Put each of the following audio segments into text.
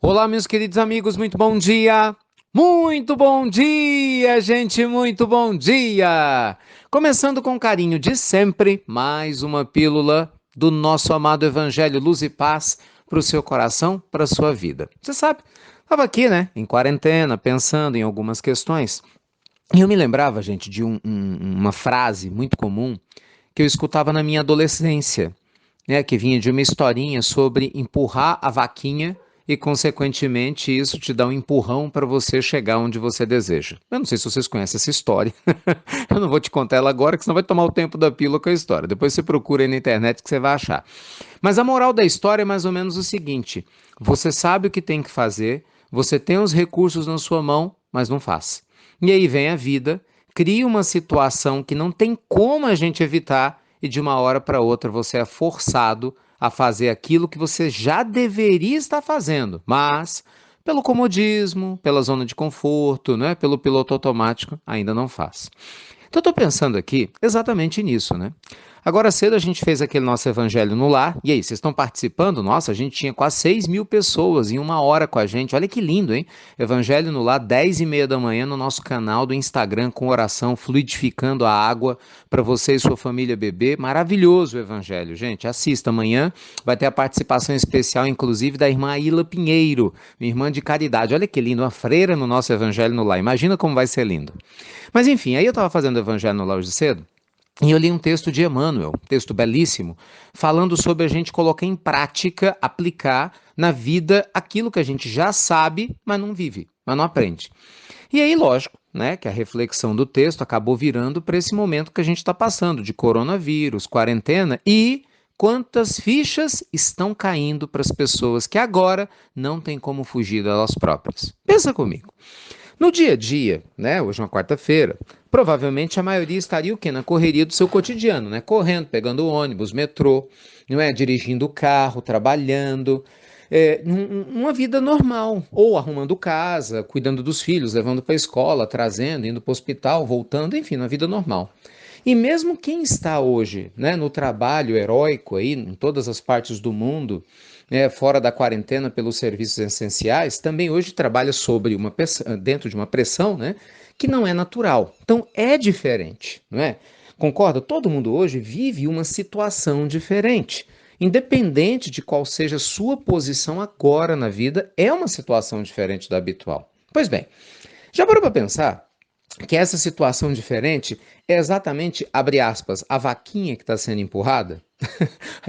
Olá, meus queridos amigos, muito bom dia! Muito bom dia, gente, muito bom dia! Começando com carinho de sempre, mais uma pílula do nosso amado Evangelho Luz e Paz para o seu coração, para a sua vida. Você sabe, estava aqui, né, em quarentena, pensando em algumas questões, e eu me lembrava, gente, de uma frase muito comum que eu escutava na minha adolescência, né, que vinha de uma historinha sobre empurrar a vaquinha e, consequentemente, isso te dá um empurrão para você chegar onde você deseja. Eu não sei se vocês conhecem essa história. Eu não vou te contar ela agora, que senão vai tomar o tempo da pílula com a história. Depois você procura aí na internet que você vai achar. Mas a moral da história é mais ou menos o seguinte: você sabe o que tem que fazer, você tem os recursos na sua mão, mas não faz. E aí vem a vida, cria uma situação que não tem como a gente evitar e de uma hora para outra você é forçado a fazer aquilo que você já deveria estar fazendo, mas pelo comodismo, pela zona de conforto, né, pelo piloto automático, ainda não faz. Então, eu estou pensando aqui exatamente nisso, né? Agora cedo a gente fez aquele nosso Evangelho no Lar. E aí, vocês estão participando? Nossa, a gente tinha quase 6.000 pessoas em uma hora com a gente. Olha que lindo, hein? Evangelho no Lar, 10h30 da manhã no nosso canal do Instagram com oração, fluidificando a água para você e sua família beber. Maravilhoso o Evangelho, gente. Assista amanhã. Vai ter a participação especial, inclusive, da irmã Aila Pinheiro, minha irmã de caridade. Olha que lindo, uma freira no nosso Evangelho no Lar. Imagina como vai ser lindo. Mas enfim, aí eu estava fazendo o Evangelho no Lar hoje cedo. E eu li um texto de Emmanuel, um texto belíssimo, falando sobre a gente colocar em prática, aplicar na vida aquilo que a gente já sabe, mas não vive, mas não aprende. E aí, lógico, né, que a reflexão do texto acabou virando para esse momento que a gente está passando, de coronavírus, quarentena e quantas fichas estão caindo para as pessoas que agora não têm como fugir delas próprias. Pensa comigo. No dia a dia, né, hoje é uma quarta-feira, provavelmente a maioria estaria o quê? Na correria do seu cotidiano, né? Correndo, pegando ônibus, metrô, não é? Dirigindo o carro, trabalhando, uma vida normal, ou arrumando casa, cuidando dos filhos, levando para a escola, trazendo, indo para o hospital, voltando, enfim, na vida normal. E mesmo quem está hoje, né, no trabalho heróico aí, em todas as partes do mundo, fora da quarentena pelos serviços essenciais, também hoje trabalha sobre dentro de uma pressão, né, que não é natural. Então é diferente, não é? Concorda? Todo mundo hoje vive uma situação diferente. Independente de qual seja a sua posição agora na vida, é uma situação diferente da habitual. Pois bem, já parou para pensar que essa situação diferente é exatamente, abre aspas, a vaquinha que está sendo empurrada?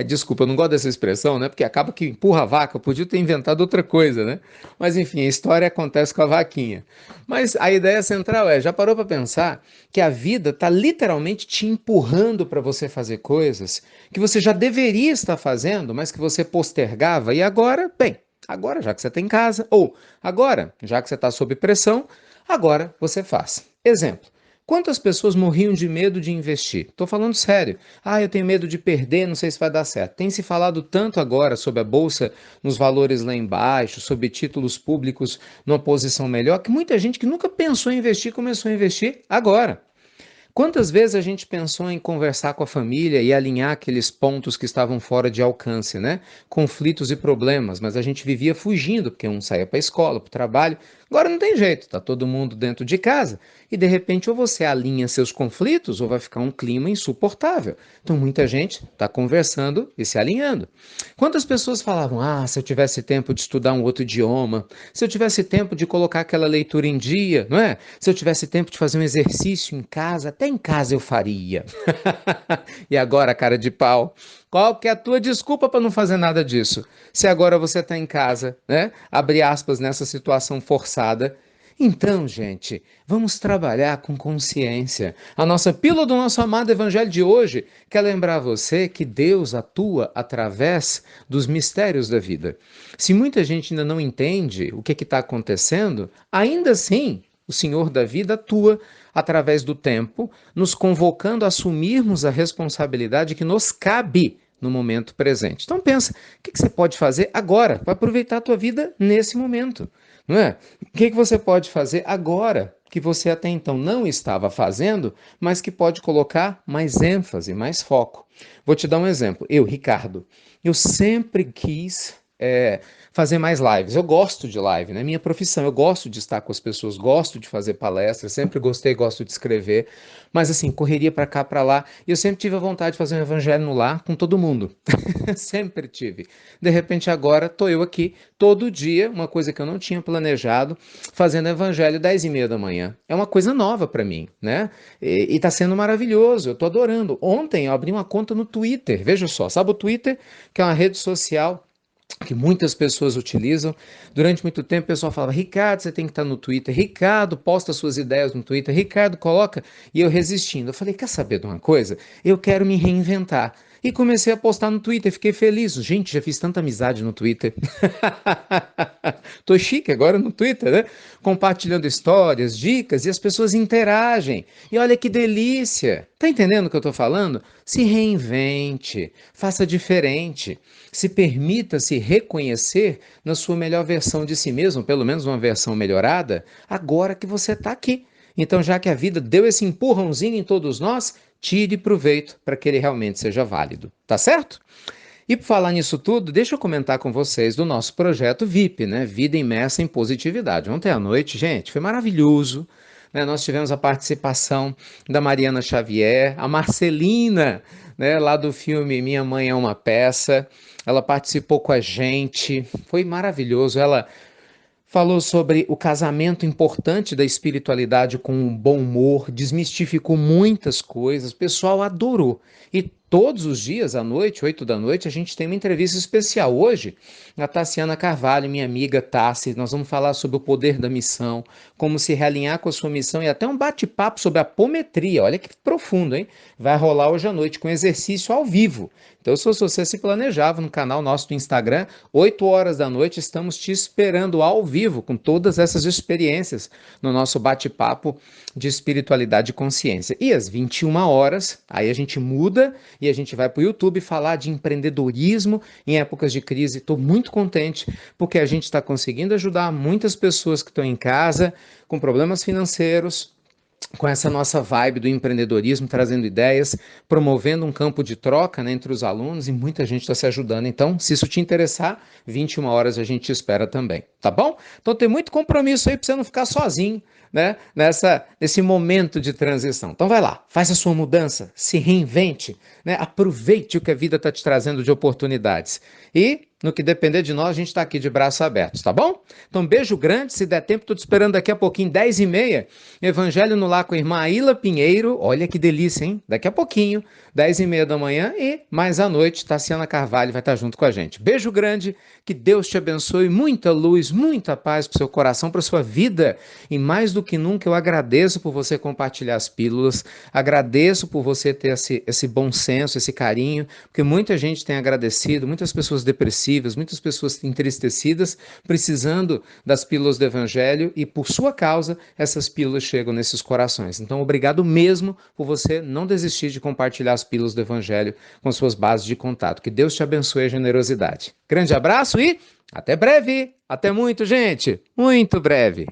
Desculpa, eu não gosto dessa expressão, né? Porque acaba que empurra a vaca, podia ter inventado outra coisa, né? Mas enfim, a história acontece com a vaquinha. Mas a ideia central já parou para pensar que a vida está literalmente te empurrando para você fazer coisas que você já deveria estar fazendo, mas que você postergava e agora, bem, agora já que você está em casa, ou agora, já que você está sob pressão, agora você faz. Exemplo. Quantas pessoas morriam de medo de investir? Estou falando sério. Ah, eu tenho medo de perder, não sei se vai dar certo. Tem se falado tanto agora sobre a bolsa nos valores lá embaixo, sobre títulos públicos numa posição melhor, que muita gente que nunca pensou em investir começou a investir agora. Quantas vezes a gente pensou em conversar com a família e alinhar aqueles pontos que estavam fora de alcance, né? Conflitos e problemas, mas a gente vivia fugindo, porque um saía para a escola, para o trabalho. Agora não tem jeito, tá todo mundo dentro de casa e de repente ou você alinha seus conflitos ou vai ficar um clima insuportável. Então muita gente está conversando e se alinhando. Quantas pessoas falavam: "Ah, se eu tivesse tempo de estudar um outro idioma, se eu tivesse tempo de colocar aquela leitura em dia, não é? Se eu tivesse tempo de fazer um exercício em casa, até em casa eu faria." E agora, cara de pau, qual que é a tua desculpa para não fazer nada disso? Se agora você está em casa, né? Abre aspas nessa situação forçada. Então, gente, vamos trabalhar com consciência. A nossa pílula do nosso amado Evangelho de hoje quer lembrar você que Deus atua através dos mistérios da vida. Se muita gente ainda não entende o que está acontecendo, ainda assim o Senhor da vida atua através do tempo, nos convocando a assumirmos a responsabilidade que nos cabe no momento presente. Então pensa, o que você pode fazer agora para aproveitar a tua vida nesse momento, não é? O que você pode fazer agora que você até então não estava fazendo, mas que pode colocar mais ênfase, mais foco? Vou te dar um exemplo. Eu, Ricardo, eu sempre quis fazer mais lives. Eu gosto de live, né? Minha profissão, eu gosto de estar com as pessoas, gosto de fazer palestras, sempre gostei, gosto de escrever, mas assim, correria para cá, para lá, e eu sempre tive a vontade de fazer um evangelho no lar com todo mundo. Sempre tive. De repente agora tô eu aqui todo dia, uma coisa que eu não tinha planejado, fazendo evangelho 10h30 da manhã. É uma coisa nova para mim, né? E tá sendo maravilhoso, eu tô adorando. Ontem eu abri uma conta no Twitter, veja só, sabe o Twitter, que é uma rede social que muitas pessoas utilizam. Durante muito tempo o pessoal falava, Ricardo, você tem que estar no Twitter, Ricardo, posta suas ideias no Twitter, Ricardo, coloca, e eu resistindo. Eu falei, quer saber de uma coisa? Eu quero me reinventar. E comecei a postar no Twitter, fiquei feliz. Gente, já fiz tanta amizade no Twitter. Tô chique agora no Twitter, né? Compartilhando histórias, dicas e as pessoas interagem. E olha que delícia. Tá entendendo o que eu tô falando? Se reinvente, faça diferente. Se permita se reconhecer na sua melhor versão de si mesmo, pelo menos uma versão melhorada, agora que você está aqui. Então, já que a vida deu esse empurrãozinho em todos nós, tire proveito para que ele realmente seja válido. Tá certo? E por falar nisso tudo, deixa eu comentar com vocês do nosso projeto VIP, né? Vida Imersa em Positividade. Ontem à noite, gente, foi maravilhoso. Né? Nós tivemos a participação da Mariana Xavier, a Marcelina, né? Lá do filme Minha Mãe é uma Peça. Ela participou com a gente, foi maravilhoso. Ela falou sobre o casamento importante da espiritualidade com um bom humor, desmistificou muitas coisas, o pessoal adorou. E todos os dias, à noite, 8 da noite, a gente tem uma entrevista especial. Hoje, a Tassiana Carvalho, minha amiga Tassi, nós vamos falar sobre o poder da missão, como se realinhar com a sua missão e até um bate-papo sobre a apometria. Olha que profundo, hein? Vai rolar hoje à noite com exercício ao vivo. Então, se você se planejava no canal nosso do Instagram, 8 horas da noite, estamos te esperando ao vivo com todas essas experiências no nosso bate-papo de espiritualidade e consciência. E às 21 horas, aí a gente muda e a gente vai para o YouTube falar de empreendedorismo em épocas de crise. Estou muito contente porque a gente está conseguindo ajudar muitas pessoas que estão em casa com problemas financeiros, com essa nossa vibe do empreendedorismo, trazendo ideias, promovendo um campo de troca, né, entre os alunos, e muita gente está se ajudando. Então, se isso te interessar, 21 horas a gente te espera também, tá bom? Então tem muito compromisso aí para você não ficar sozinho, né, nesse momento de transição. Então vai lá, faz a sua mudança, se reinvente, né, aproveite o que a vida está te trazendo de oportunidades. E no que depender de nós, a gente está aqui de braços abertos, tá bom? Então, beijo grande, se der tempo, estou te esperando daqui a pouquinho, 10h30, Evangelho no Lar com a irmã Aila Pinheiro, olha que delícia, hein? Daqui a pouquinho, 10h30 da manhã e mais à noite, Tassiana Carvalho vai estar junto com a gente. Beijo grande, que Deus te abençoe, muita luz, muita paz para o seu coração, para a sua vida. E mais do que nunca, eu agradeço por você compartilhar as pílulas, agradeço por você ter esse bom senso, esse carinho, porque muita gente tem agradecido, muitas pessoas depressivas, muitas pessoas entristecidas, precisando das pílulas do Evangelho e por sua causa essas pílulas chegam nesses corações. Então, obrigado mesmo por você não desistir de compartilhar as pílulas do Evangelho com suas bases de contato. Que Deus te abençoe a generosidade. Grande abraço e até breve! Até muito, gente! Muito breve!